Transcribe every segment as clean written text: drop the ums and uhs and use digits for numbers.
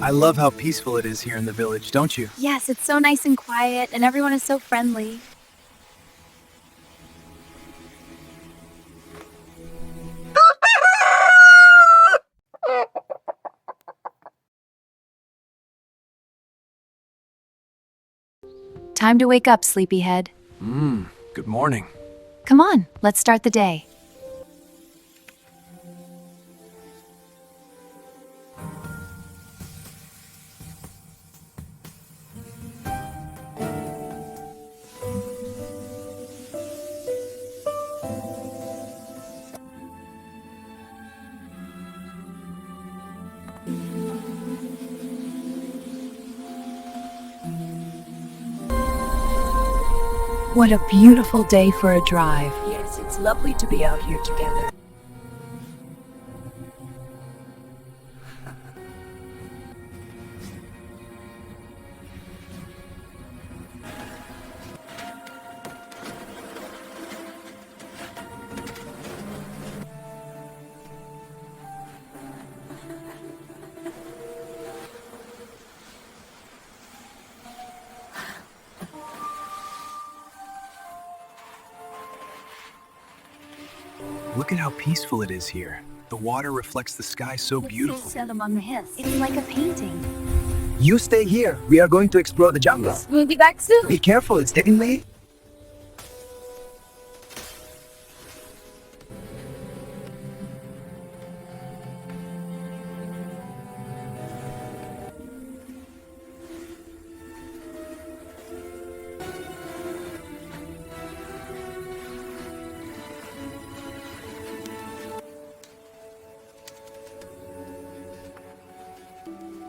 I love how peaceful it is here in the village, don't you? Yes, it's so nice and quiet, and everyone is so friendly. Time to wake up, sleepyhead. Good morning. Come on, let's start the day. What a beautiful day for a drive. Yes, it's lovely to be out here together. Look at how peaceful it is here. The water reflects the sky so beautiful. Set among the hills. It's like a painting. You stay here. We are going to explore the jungle. We'll be back soon. Be careful, it's getting late.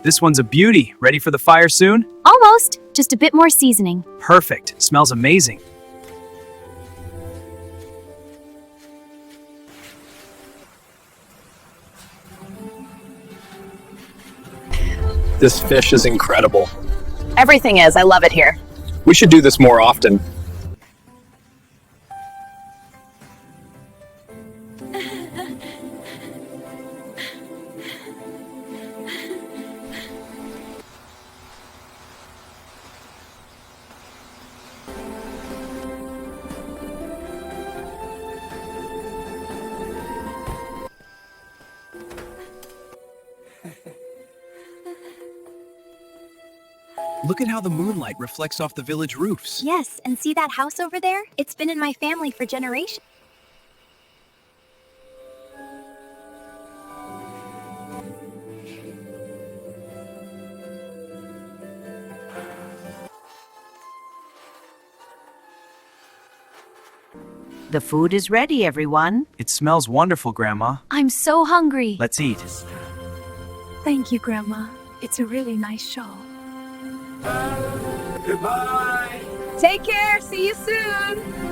This one's a beauty. Ready for the fire soon? Almost. Just a bit more seasoning. Perfect. Smells amazing. This fish is incredible. Everything is. I love it here. We should do this more often. Look at how the moonlight reflects off the village roofs. Yes, and see that house over there? It's been in my family for generations. The food is ready, everyone. It smells wonderful, Grandma. I'm so hungry. Let's eat. Thank you, Grandma. It's a really nice shawl. Goodbye. Take care. See you soon.